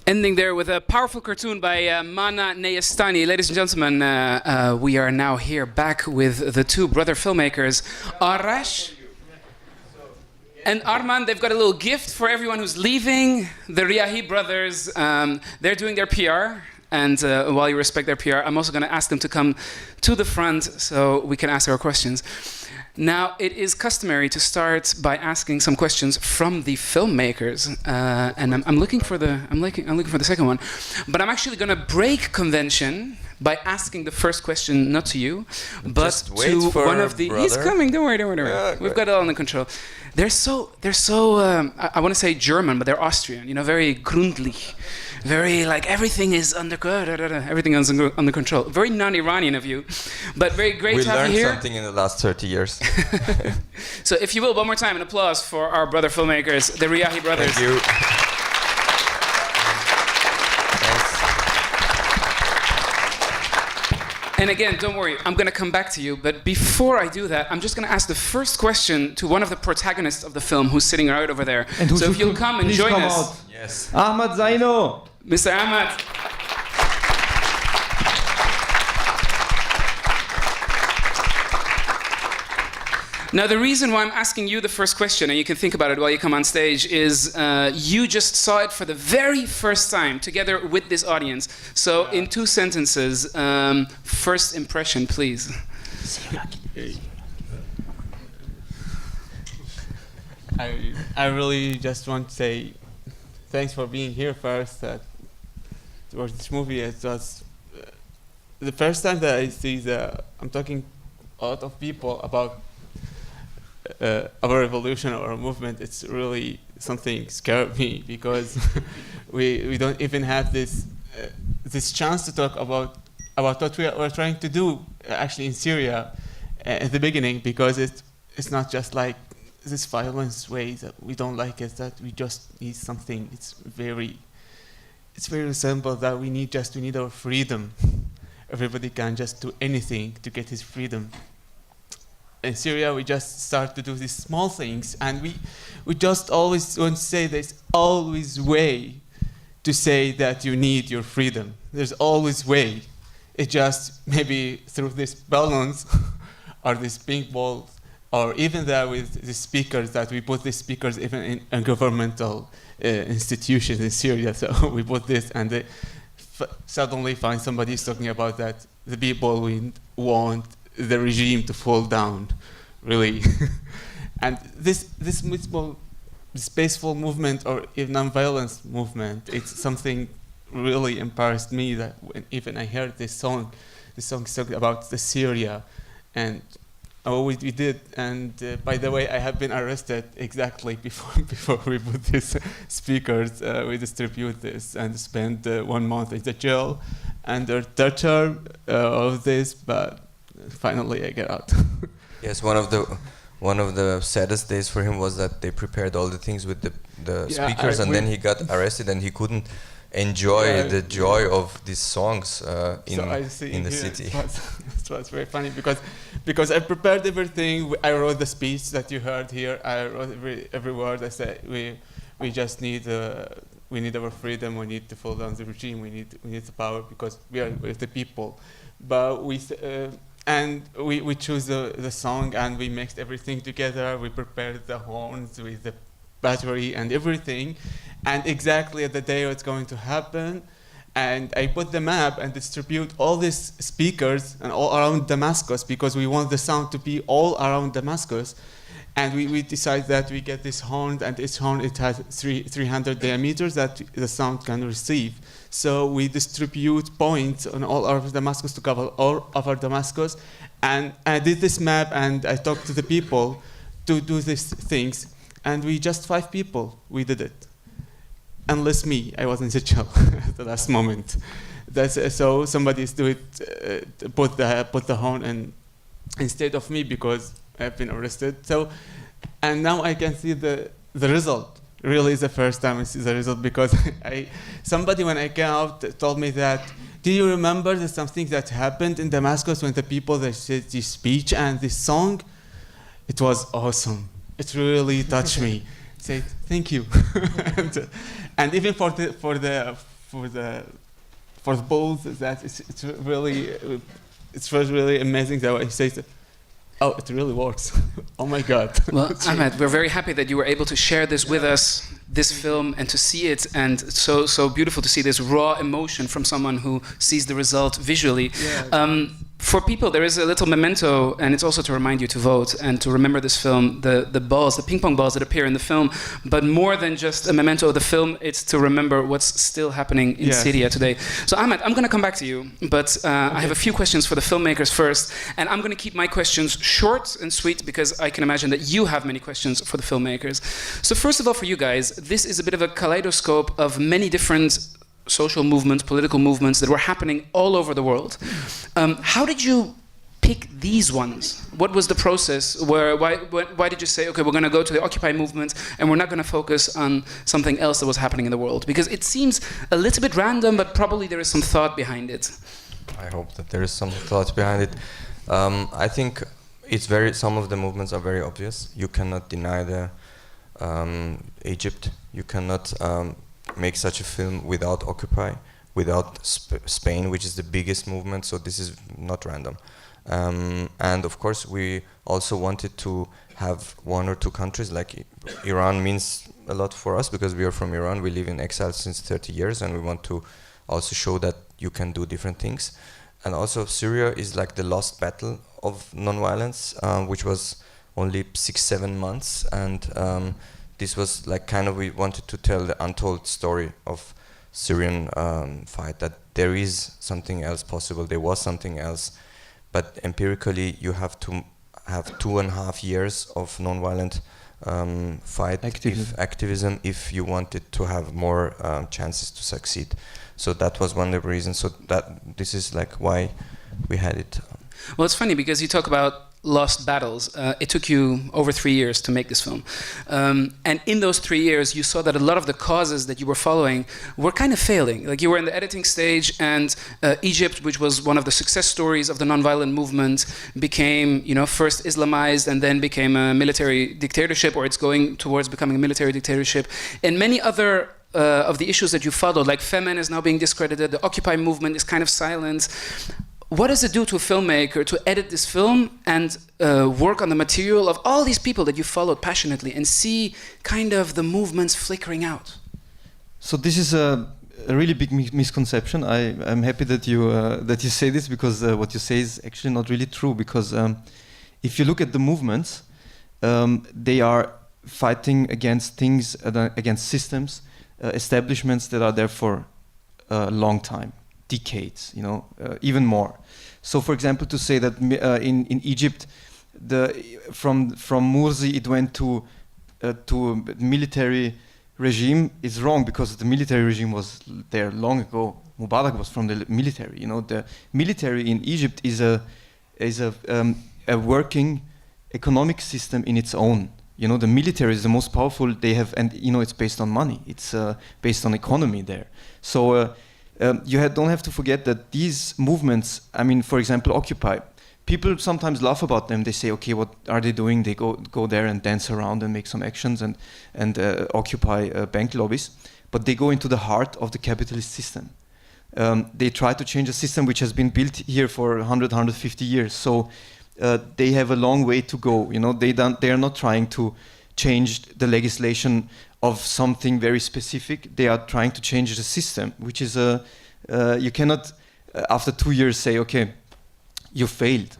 Ending there with a powerful cartoon by Mana Neyestani. Ladies and gentlemen, we are now here back with the two brother filmmakers, Arash and Arman. They've got a little gift for everyone who's leaving. The Riahi brothers, they're doing their PR. And while you respect their PR, I'm also going to ask them to come to the front so we can ask our questions. Now, it is customary to start by asking some questions from the filmmakers, and I'm looking for the second one. But I'm actually going to break convention by asking the first question not to you, but to one of the. He's coming. Don't worry. Yeah, we've got it all under control. They're so. I want to say German, but they're Austrian. You know, very gründlich. Very like everything is under control. Very non-Iranian of you, but very great to have you here. We learned something in the last 30 years. So if you will, one more time, an applause for our brother filmmakers, the Riahi brothers. Thank you. And again, don't worry, I'm going to come back to you. But before I do that, I'm just going to ask the first question to one of the protagonists of the film who's sitting right over there. So if you'll come and join us. Out. Yes. Ahmad Zaino. Mr. Ahmad. Now, the reason why I'm asking you the first question, and you can think about it while you come on stage, is you just saw it for the very first time together with this audience. So, in 2 sentences, first impression, please. I really just want to say thanks for being here first. Towards this movie, it was the first time that I see I'm talking a lot of people about our revolution or our movement. It's really something scared me because we don't even have this chance to talk about what we're trying to do actually in Syria at the beginning, because it's not just like this violence way that we don't like it, that we just need something. It's very simple that we need our freedom. Everybody can just do anything to get his freedom. In Syria, we just start to do these small things, and we just always want to say there's always way to say that you need your freedom. There's always way. It just maybe through these balloons or these pink balls, or even there with the speakers, that we put these speakers even in governmental institutions in Syria. So we put this, and they suddenly find somebody talking about that the people want the regime to fall down, really. And this peaceful movement, or even non-violence movement, it's something really embarrassed me, that when even I heard this song about the Syria, and we did. And by the way, I have been arrested exactly before we put these speakers. We distribute this and spend 1 month in the jail under torture of this, but finally I get out. Yes, one of the saddest days for him was that they prepared all the things with the speakers, and then he got arrested and he couldn't enjoy the joy of these songs in the city. It was very funny because I prepared everything. I wrote the speech that you heard here. I wrote every word. I said we just need our freedom. We need to fall down the regime. We need the power because we're the people. But we choose the song, and we mixed everything together. We prepared the horns with the battery and everything, and exactly at the day it's going to happen. And I put the map and distribute all these speakers and all around Damascus, because we want the sound to be all around Damascus. And we decide that we get this horn, and each horn, it has 300 diameters that the sound can receive. So we distribute points on all over Damascus to cover all over Damascus. And I did this map, and I talked to the people to do these things. And we just 5 people, we did it. Unless me, I was in the jail at the last moment. So somebody's put the horn in instead of me, because I've been arrested. So, and now I can see the result. Really, is the first time I see the result, because somebody when I came out told me that, do you remember there's something that happened in Damascus when the people they said this speech and this song? It was awesome. It really touched me. I said thank you. And even for the for the bulls. That it's really it was really amazing that he says, "Oh, it really works." Oh my God. Well, Ahmed, we're very happy that you were able to share this with us, this film, and to see it, and so beautiful to see this raw emotion from someone who sees the result visually. Yeah. For people, there is a little memento, and it's also to remind you to vote and to remember this film, the balls, the ping pong balls that appear in the film, but more than just a memento of the film, it's to remember what's still happening in Syria today. So Ahmed, I'm going to come back to you, but I have a few questions for the filmmakers first, and I'm going to keep my questions short and sweet because I can imagine that you have many questions for the filmmakers. So first of all, for you guys, this is a bit of a kaleidoscope of many different social movements, political movements that were happening all over the world. How did you pick these ones? What was the process? Why did you say, okay, we're going to go to the Occupy movement and we're not going to focus on something else that was happening in the world? Because it seems a little bit random, but probably there is some thought behind it. I hope that there is some thought behind it. I think some of the movements are very obvious. You cannot deny the Egypt. You cannot make such a film without Occupy, without Spain, which is the biggest movement, so this is not random. And of course we also wanted to have one or two countries, like Iran means a lot for us because we are from Iran, we live in exile since 30 years and we want to also show that you can do different things. And also Syria is like the lost battle of non-violence, which was only 6-7 months, and this was like kind of, we wanted to tell the untold story of Syrian fight, that there is something else possible, there was something else, but empirically you have to have 2.5 years of non-violent fight, activism, if you wanted to have more chances to succeed. So that was one of the reasons, so that this is like why we had it. Well, it's funny because you talk about lost battles. It took you over 3 years to make this film. And in those 3 years, you saw that a lot of the causes that you were following were kind of failing. Like you were in the editing stage and Egypt, which was one of the success stories of the nonviolent movement, became, first Islamized and then became a military dictatorship, or it's going towards becoming a military dictatorship. And many other of the issues that you followed, like Femen is now being discredited, the Occupy movement is kind of silent. What does it do to a filmmaker to edit this film and work on the material of all these people that you followed passionately and see kind of the movements flickering out? So this is a really big misconception. I'm happy that you say this, because what you say is actually not really true, because if you look at the movements, they are fighting against things, against systems, establishments that are there for a long time. Decades, even more. So, for example, to say that in Egypt, from Morsi it went to military regime is wrong, because the military regime was there long ago. Mubarak was from the military. The military in Egypt is a working economic system in its own. The military is the most powerful they have, and it's based on money. It's based on economy there. So. You don't have to forget that these movements, for example, Occupy, people sometimes laugh about them. They say, okay, what are they doing? They go there and dance around and make some actions and occupy bank lobbies. But they go into the heart of the capitalist system. They try to change a system which has been built here for 150 years. So they have a long way to go. They are not trying to change the legislation of something very specific. They are trying to change the system, which is you cannot after 2 years say, okay, you failed.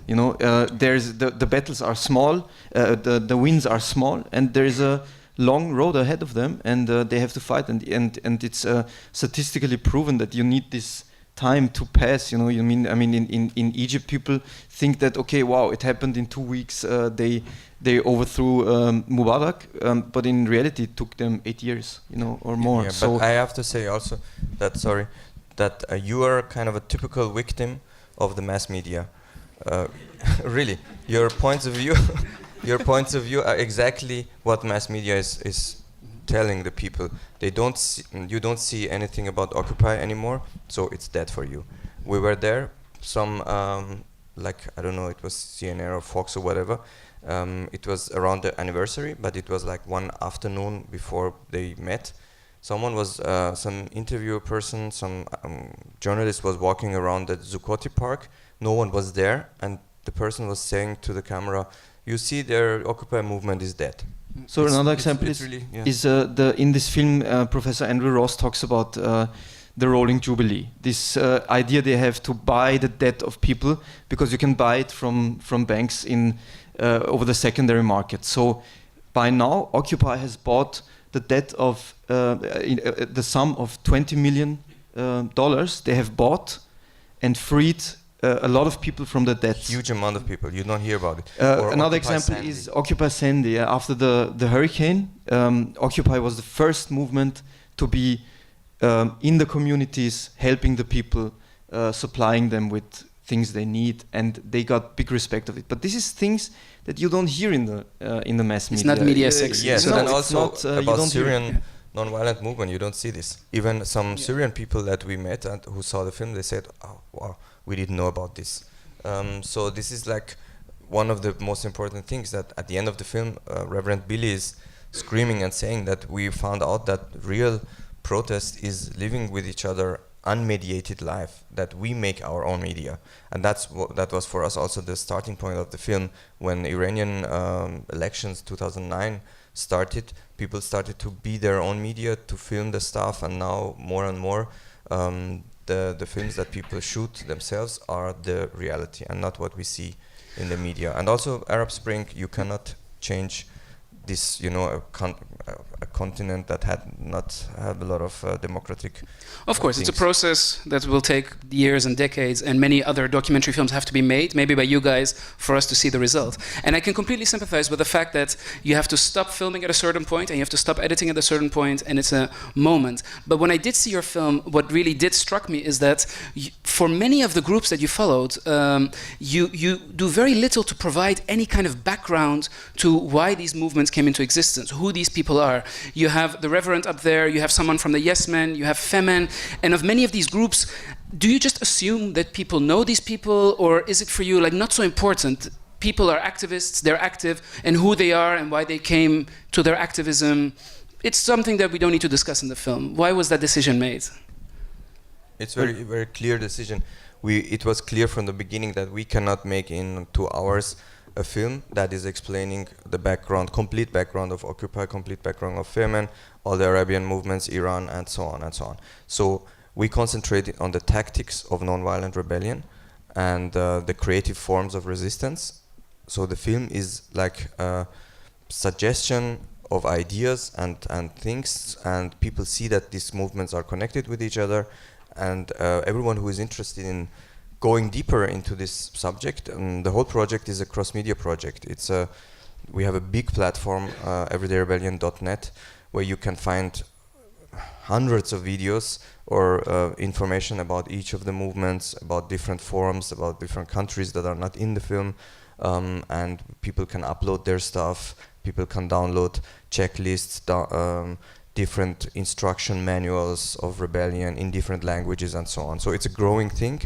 There's the battles are small, the wins are small, and there is a long road ahead of them, and they have to fight. And it's statistically proven that you need this time to pass. In Egypt, people think that, okay, wow, it happened in 2 weeks. They overthrew Mubarak, but in reality it took them 8 years, or more. Yeah, so but I have to say also that you are kind of a typical victim of the mass media. Really, your points of view are exactly what mass media is telling the people. You don't see anything about Occupy anymore, so it's dead for you. We were there, some I don't know, it was CNN or Fox or whatever. It was around the anniversary, but it was like one afternoon before they met. someone was, some interviewer person, some journalist was walking around the Zuccotti Park. No one was there, and the person was saying to the camera, "You see, their Occupy movement is dead." So another example is really, in this film, Professor Andrew Ross talks about the rolling jubilee. This idea they have to buy the debt of people because you can buy it from banks in over the secondary market. So by now, Occupy has bought the debt of the sum of $20 million. They have bought and freed a lot of people from the debt. Huge amount of people. You don't hear about it. Another example is Occupy Sandy. After the hurricane, Occupy was the first movement to be in the communities, helping the people, supplying them with things they need, and they got big respect of it. But this is things that you don't hear in the mass media. It's not media sexy. Yes, no, and also not, about Syrian non-violent movement, you don't see this. Even some Syrian people that we met and who saw the film, they said, "Oh, wow, we didn't know about this." So this is like one of the most important things, that at the end of the film, Reverend Billy is screaming and saying that we found out that real protest is living with each other, unmediated life, that we make our own media. And that was for us also the starting point of the film. When Iranian elections 2009 started, people started to be their own media, to film the stuff, and now more and more the films that people shoot themselves are the reality and not what we see in the media. And also Arab Spring, you cannot change this, a continent that had not had a lot of democratic. Of course, it's a process that will take years and decades, and many other documentary films have to be made, maybe by you guys, for us to see the result. And I can completely sympathize with the fact that you have to stop filming at a certain point, and you have to stop editing at a certain point, and it's a moment. But when I did see your film, what really did struck me is that for many of the groups that you followed, you do very little to provide any kind of background to why these movements came into existence, who these people are. You have the Reverend up there, you have someone from the Yes Men, you have Femen, and of many of these groups, do you just assume that people know these people, or is it for you like not so important? People are activists, they're active, and who they are and why they came to their activism, it's something that we don't need to discuss in the film. Why was that decision made? It's very, very clear decision. It was clear from the beginning that we cannot make in 2 hours a film that is explaining the background, complete background of Occupy, complete background of Femen, all the Arabian movements, Iran, and so on and so on. So we concentrated on the tactics of nonviolent rebellion and the creative forms of resistance. So the film is like a suggestion of ideas and things, and people see that these movements are connected with each other, and everyone who is interested in going deeper into this subject, and the whole project is a cross-media project. We have a big platform, everydayrebellion.net, where you can find hundreds of videos or information about each of the movements, about different forums, about different countries that are not in the film, and people can upload their stuff, people can download checklists, different instruction manuals of rebellion in different languages and so on. So it's a growing thing,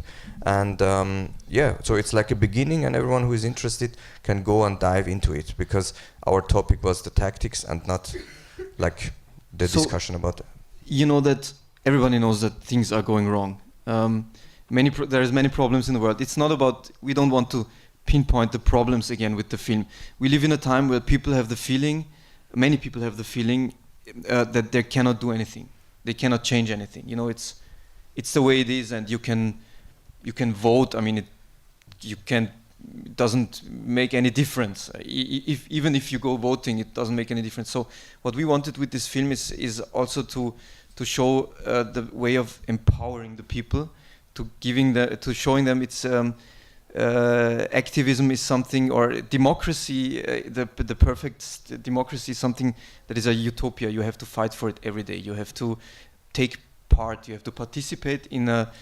and so it's like a beginning, and everyone who is interested can go and dive into it, because our topic was the tactics and not like the discussion about it. You know that everybody knows that things are going wrong. There's many problems in the world. It's not about, we don't want to pinpoint the problems again with the film. We live in a time where people have the feeling, many people have the feeling that they cannot do anything. They cannot change anything. It's the way it is, and you can vote. I mean, it doesn't make any difference. Even if you go voting, it doesn't make any difference. So what we wanted with this film is also to show the way of empowering the people, to showing them it's activism is something, or democracy, the perfect democracy is something that is a utopia. You have to fight for it every day. You have to take part. You have to participate in a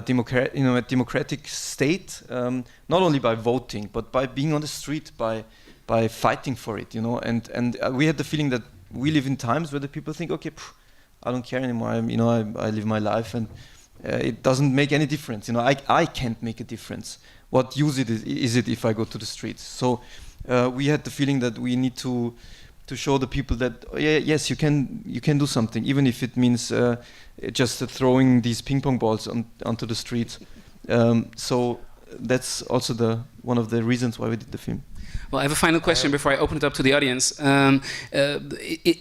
democratic state, not only by voting, but by being on the street, by fighting for it. And we had the feeling that we live in times where the people think, okay, I don't care anymore. I live my life, and it doesn't make any difference. I can't make a difference. What use is it if I go to the streets? So we had the feeling that we need to to show the people that yes, you can do something, even if it means just throwing these ping pong balls onto the streets. So that's also one of the reasons why we did the film. Well, I have a final question before I open it up to the audience.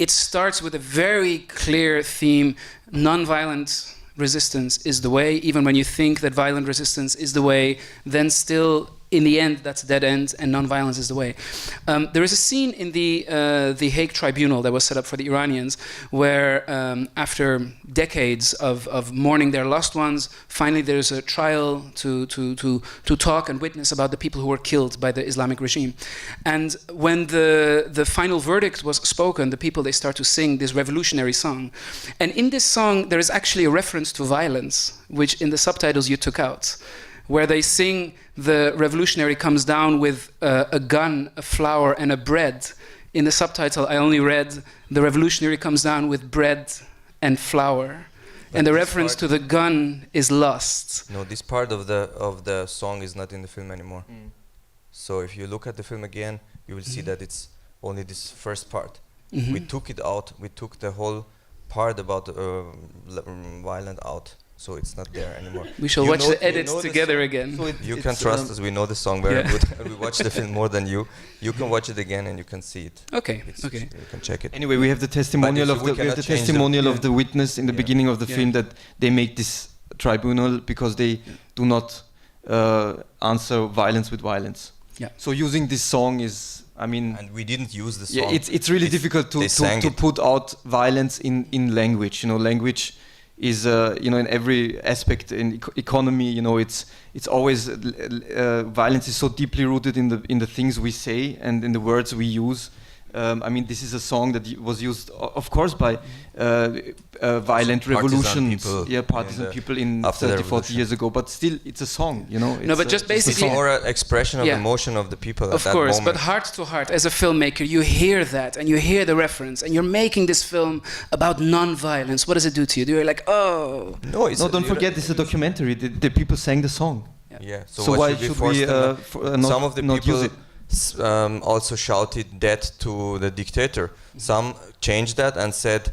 It starts with a very clear theme: non-violent resistance is the way. Even when you think that violent resistance is the way, then still, in the end, that's dead end, and non-violence is the way. There is a scene in the Hague Tribunal that was set up for the Iranians, where after decades of mourning their lost ones, finally there's a trial to talk and witness about the people who were killed by the Islamic regime. And when the final verdict was spoken, the people, they start to sing this revolutionary song. And in this song, there is actually a reference to violence, which in the subtitles you took out, where they sing the revolutionary comes down with a gun, a flower, and a bread. In the subtitle, I only read the revolutionary comes down with bread and flower. But and the reference to the gun is lost. No, this part of the song is not in the film anymore. So if you look at the film again, you will see that it's only this first part. We took it out. We took the whole part about violent out. So it's not there anymore. We shall watch the edits together again. So you can trust us. We know the song very good. We watch the film more than you. You can watch it again and you can see it. Okay. You can check it. Anyway, we have the testimonial of the witness in the beginning of the film that they make this tribunal because they do not answer violence with violence. Yeah. So using this song is, I mean, and we didn't use the song. Yeah, it's really difficult to put out violence in language. You know, language is in every aspect in economy. You know, it's always violence is so deeply rooted in the things we say and in the words we use. I mean, this is a song that was used, of course, by violent revolutions, partisan people in 30, 40 years ago. But still, it's a song, you know. No, but just basically, it's more an expression of emotion of the people at that moment. Of course, but heart to heart, as a filmmaker, you hear that and you hear the reference, and you're making this film about non-violence. What does it do to you? You're like, oh. No, don't forget, it's a documentary. The people sang the song. Yeah. So why should we some of the not people use it? Also shouted death to the dictator. Some changed that and said,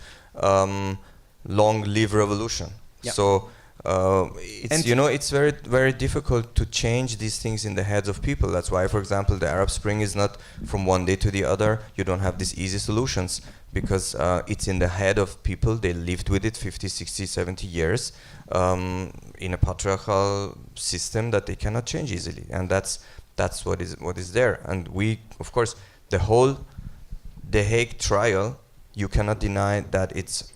long live revolution. Yeah. So it's very, very difficult to change these things in the heads of people. That's why, for example, the Arab Spring is not from one day to the other. You don't have these easy solutions because it's in the head of people. They lived with it 50, 60, 70 years in a patriarchal system that they cannot change easily. And that's what is there. And we, of course, the Hague trial, you cannot deny that it's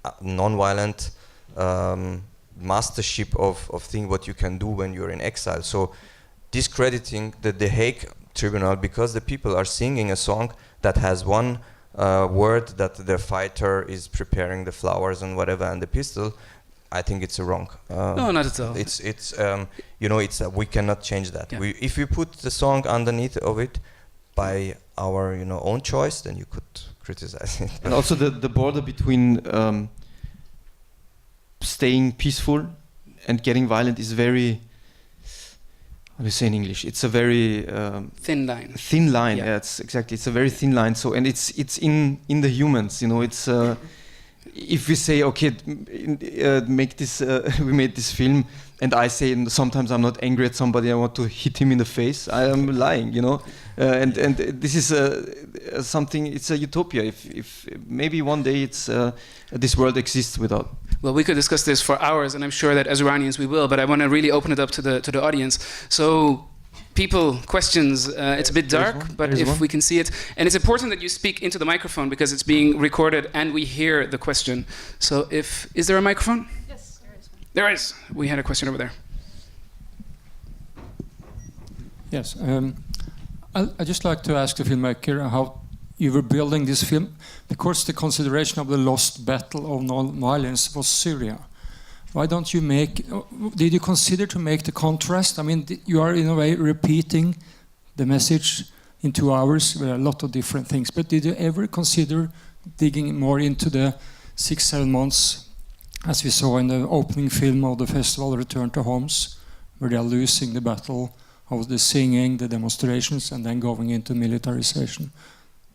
a non-violent mastership of thing what you can do when you're in exile. So discrediting the Hague tribunal because the people are singing a song that has one word that the fighter is preparing the flowers and whatever and the pistol, I think it's wrong. No, not at all. It's we cannot change that. Yeah. If we put the song underneath of it by our own choice, then you could criticize it. And also the border between staying peaceful and getting violent is very, how do you say in English? It's a very thin line. Thin line. Yeah, it's exactly. It's a very thin line. So and it's in the humans. You know, it's. If we say, okay, make this, we made this film, and I say sometimes I'm not angry at somebody, I want to hit him in the face, I am lying, you know. And this is something. It's a utopia. If maybe one day it's this world exists without. Well, we could discuss this for hours, and I'm sure that as Iranians we will. But I want to really open it up to the audience. So. People, questions. It's a bit dark, but if we can see it. And it's important that you speak into the microphone because it's being recorded and we hear the question. So is there a microphone? Yes, there is one. There is. We had a question over there. Yes. I'd just like to ask the filmmaker how you were building this film, because the consideration of the lost battle of non-violence was Syria. Why don't you did you consider to make the contrast? I mean, you are in a way repeating the message in 2 hours with a lot of different things, but did you ever consider digging more into the 6-7 months, as we saw in the opening film of the festival, Return to Homs, where they are losing the battle of the singing, the demonstrations, and then going into militarization?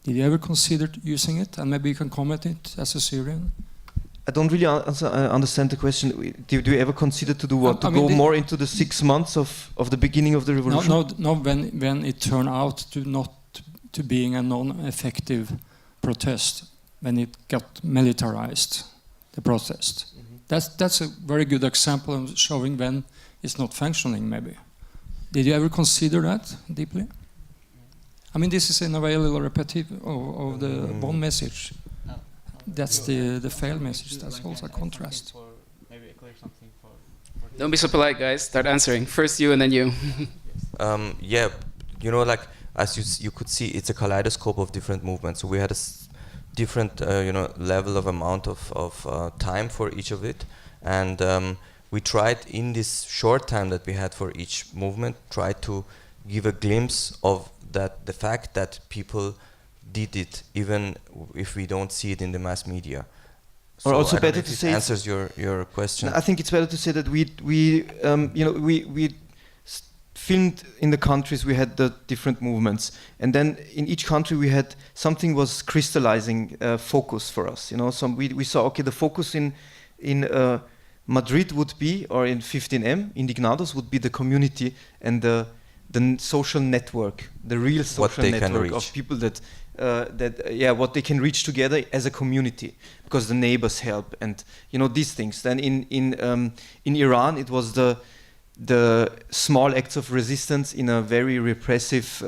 Did you ever consider using it? And maybe you can comment it as a Syrian. I don't really understand the question. Do you ever consider to do what? To I mean go more into the 6 months of the beginning of the revolution? No, when it turned out to not to being a non-effective protest, when it got militarized, the protest. That's a very good example of showing when it's not functioning, maybe. Did you ever consider that deeply? I mean, this is in a way a little repetitive of the one message. That's the failed message. That's also a contrast. Don't be so polite, guys. Start answering. First you and then you. Yeah, you know, like as you could see, it's a kaleidoscope of different movements. So we had a different, you know, level of amount of time for each of it, and we tried in this short time that we had for each movement, try to give a glimpse of that the fact that people did it, even if we don't see it in the mass media. So or also I don't know better if to it say answers your question. I think it's better to say that we filmed in the countries. We had the different movements, and then in each country we had something was crystallizing focus for us. You know, we saw, okay, the focus in Madrid would be, or in 15M, Indignados would be the community and the social network, the real social network of people that what they can reach together as a community, because the neighbors help, and you know, these things. Then in Iran it was the small acts of resistance in a very repressive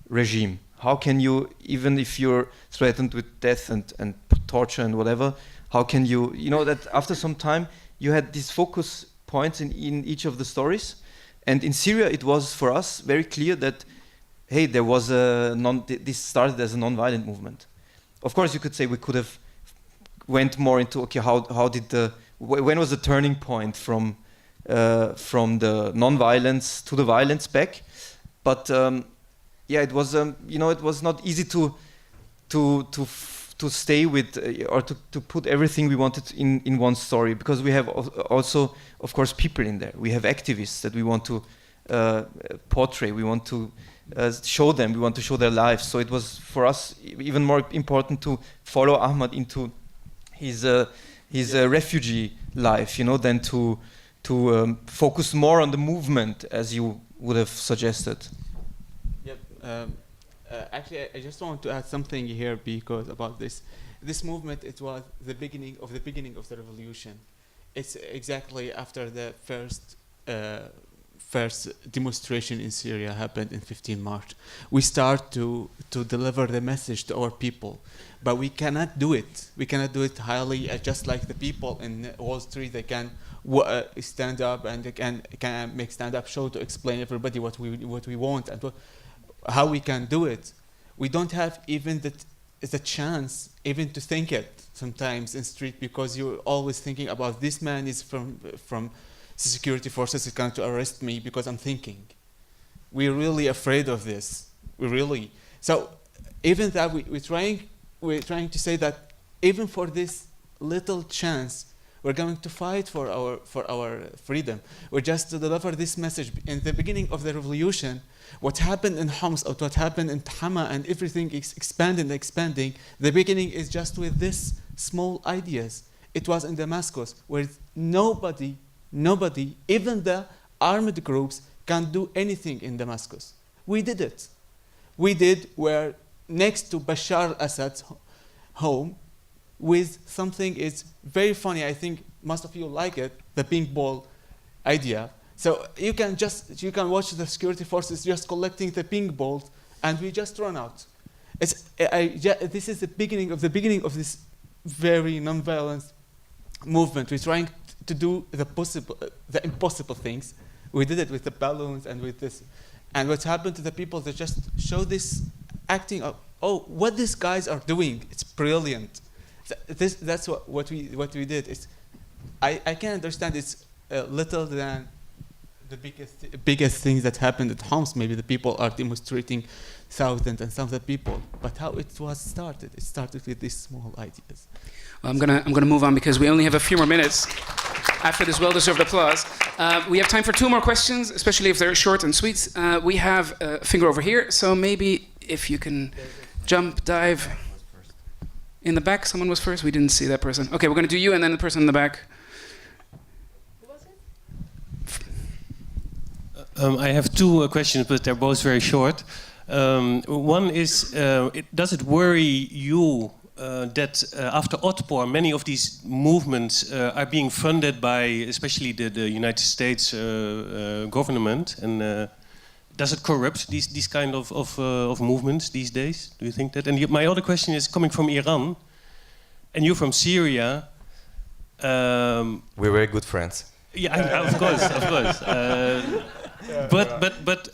regime. How can you, even if you're threatened with death and torture and whatever, how can you know that after some time you had these focus points in each of the stories. And in Syria, it was for us very clear that, hey, there was this started as a non-violent movement. Of course, you could say we could have went more into, okay, when was the turning point from the non-violence to the violence back? But it was it was not easy to stay with or to put everything we wanted in one story, because we have also, of course, people in there. We have activists that we want to portray. We want to show them. We want to show their lives. So it was for us even more important to follow Ahmad into his refugee life, you know, than to focus more on the movement, as you would have suggested. Yep. Actually, I just want to add something here, because about this movement, it was the beginning of the revolution. It's exactly after the first demonstration in Syria happened in 15 March. We start to deliver the message to our people, but we cannot do it. We cannot do it highly, just like the people in Wall Street. They can stand up and they can make stand-up show to explain everybody what we want and how we can do it. We don't have even the chance even to think it sometimes in street, because you're always thinking about this man is from security forces is going to arrest me because I'm thinking. We're really afraid of this. So even that we're trying to say that even for this little chance, we're going to fight for our freedom. We're just to deliver this message. In the beginning of the revolution, what happened in Homs, or what happened in Hama, and everything is expanding. The beginning is just with this small ideas. It was in Damascus, where nobody, even the armed groups, can do anything in Damascus. We did it. Where next to Bashar al-Assad's home, with something is very funny. I think most of you like it, the ping ball idea. So you can watch the security forces just collecting the ping balls, and we just run out. This is the beginning of this very non-violent movement. We're trying to do the impossible things. We did it with the balloons and with this. And what's happened to the people that just show this acting of, oh, what these guys are doing, it's brilliant. That's what we did. I can understand it's little than the biggest things that happened at Homs. Maybe the people are demonstrating thousands and thousands of people, but how it was started? It started with these small ideas. Well, I'm gonna move on, because we only have a few more minutes after this well-deserved applause. We have time for 2 more questions, especially if they're short and sweet. We have a finger over here, so maybe if you can jump, dive. In the back, someone was first. We didn't see that person. Okay, we're going to do you and then the person in the back. I have two questions, but they're both very short. One is, does it worry you that after Otpor, many of these movements are being funded by especially the United States government? And does it corrupt these kind of movements these days? Do you think that? And my other question is coming from Iran, and you're from Syria. We're very good friends. Yeah, of course, of course. But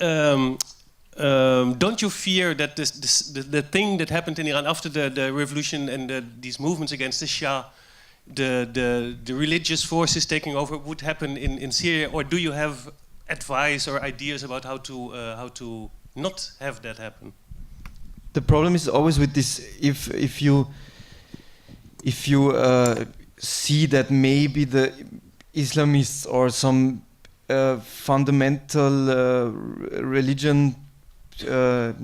don't you fear that the thing that happened in Iran after the revolution and these movements against the Shah, the religious forces taking over, would happen in Syria? Or do you have advice or ideas about how to not have that happen? The problem is always with this: if you see that maybe the Islamists or some fundamental religion. What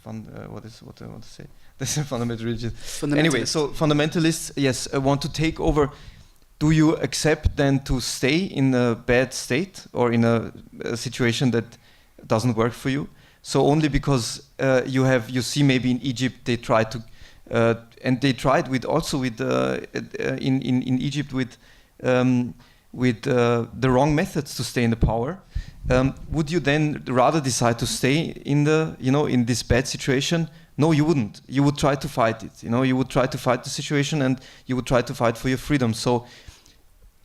I want to say? This is fundamental religion. Anyway, so fundamentalists, yes, want to take over. Do you accept then to stay in a bad state or in a situation that doesn't work for you? So only because you see maybe in Egypt they try to, and they tried with in Egypt with the wrong methods to stay in the power. Would you then rather decide to stay in in this bad situation? No, you wouldn't. You would try to fight it. You would try to fight the situation, and you would try to fight for your freedom. So,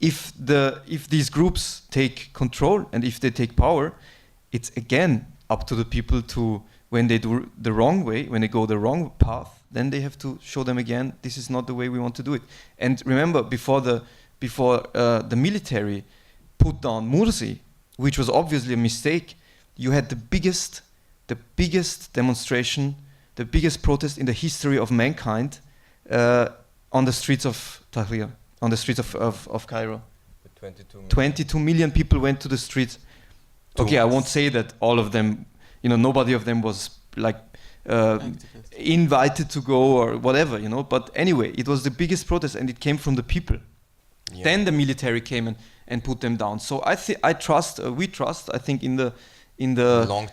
if these groups take control and if they take power, it's again up to the people to, when they do the wrong way, when they go the wrong path, then they have to show them again, this is not the way we want to do it. And remember, before the military put down Mursi, which was obviously a mistake, you had the biggest demonstration, the biggest protest in the history of mankind on the streets of Tahrir, on the streets of Cairo. 22 million people went to the streets. Okay, I won't say that all of them, nobody of them was like invited to go or whatever, but anyway, it was the biggest protest and it came from the people. Yeah. Then the military came and put them down. So we trust, I think, in the long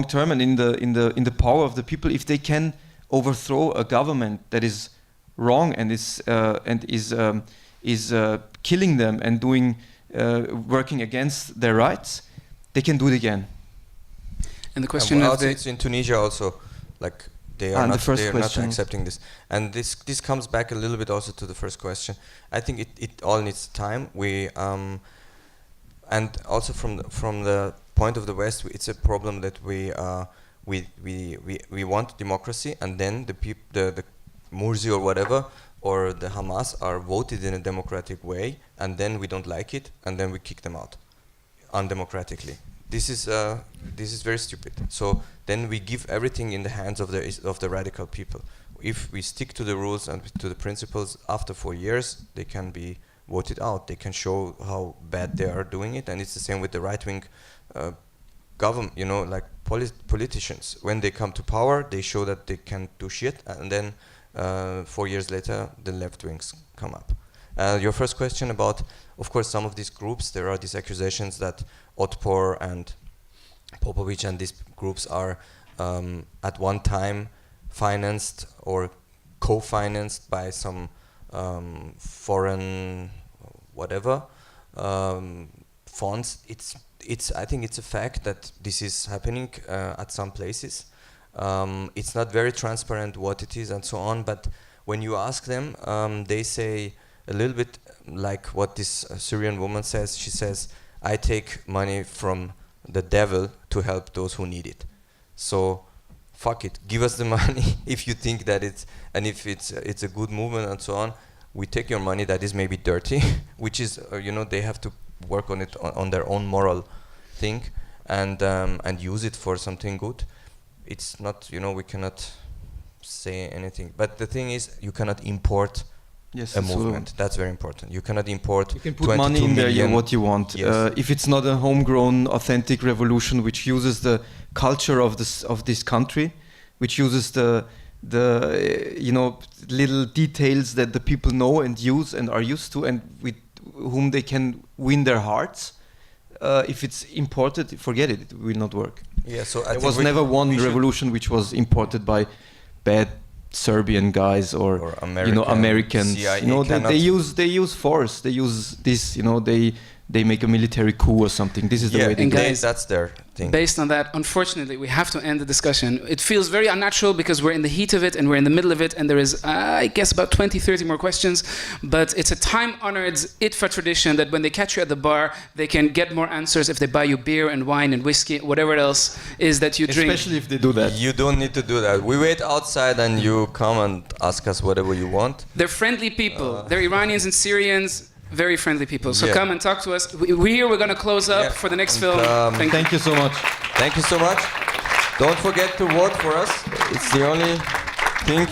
term, and in the power of the people. If they can overthrow a government that is wrong and is killing them and working against their rights, they can do it again. And the question it's in Tunisia also, like. They are not accepting this, and this comes back a little bit also to the first question. I think it all needs time. And also from the point of the West, it's a problem that we want democracy, and then the Mursi or whatever or the Hamas are voted in a democratic way, and then we don't like it, and then we kick them out undemocratically. This is very stupid. So then we give everything in the hands of the radical people. If we stick to the rules and to the principles, after 4 years they can be voted out. They can show how bad they are doing it, and it's the same with the right-wing government. Like politicians, when they come to power, they show that they can do shit, and then 4 years later, the left wings come up. Your first question about, of course, some of these groups, there are these accusations that Otpor and Popovic and these groups are at one time financed or co-financed by some foreign whatever funds. I think it's a fact that this is happening at some places. It's not very transparent what it is and so on, but when you ask them, they say a little bit like what this Syrian woman says. She says, I take money from the devil to help those who need it. So fuck it, give us the money if you think that if it's a good movement and so on. We take your money that is maybe dirty, which is they have to work on it on their own moral thing, and use it for something good. It's not, we cannot say anything. But the thing is, you cannot import a movement. That's very important. You cannot import. You can put money in there, what you want. Yes. If it's not a homegrown, authentic revolution which uses the culture of this country, which uses the little details that the people know and use and are used to, and with whom they can win their hearts. If it's imported, forget it; it will not work. Yeah, so there was never one revolution which was imported by bad Serbian guys or Americans. CIA they use force. They use this. They make a military coup or something. This is the way they do it. That's their thing. Based on that, unfortunately, we have to end the discussion. It feels very unnatural because we're in the heat of it and we're in the middle of it, and there is, I guess, about 20, 30 more questions. But it's a time-honored IDFA tradition that when they catch you at the bar, they can get more answers if they buy you beer and wine and whiskey, whatever else is that you drink. Especially if they do that. You don't need to do that. We wait outside and you come and ask us whatever you want. They're friendly people. They're Iranians and Syrians. Very friendly people. So come and talk to us. We're going to close up for the next film. Thank you so much. Thank you so much. Don't forget to vote for us. It's the only thing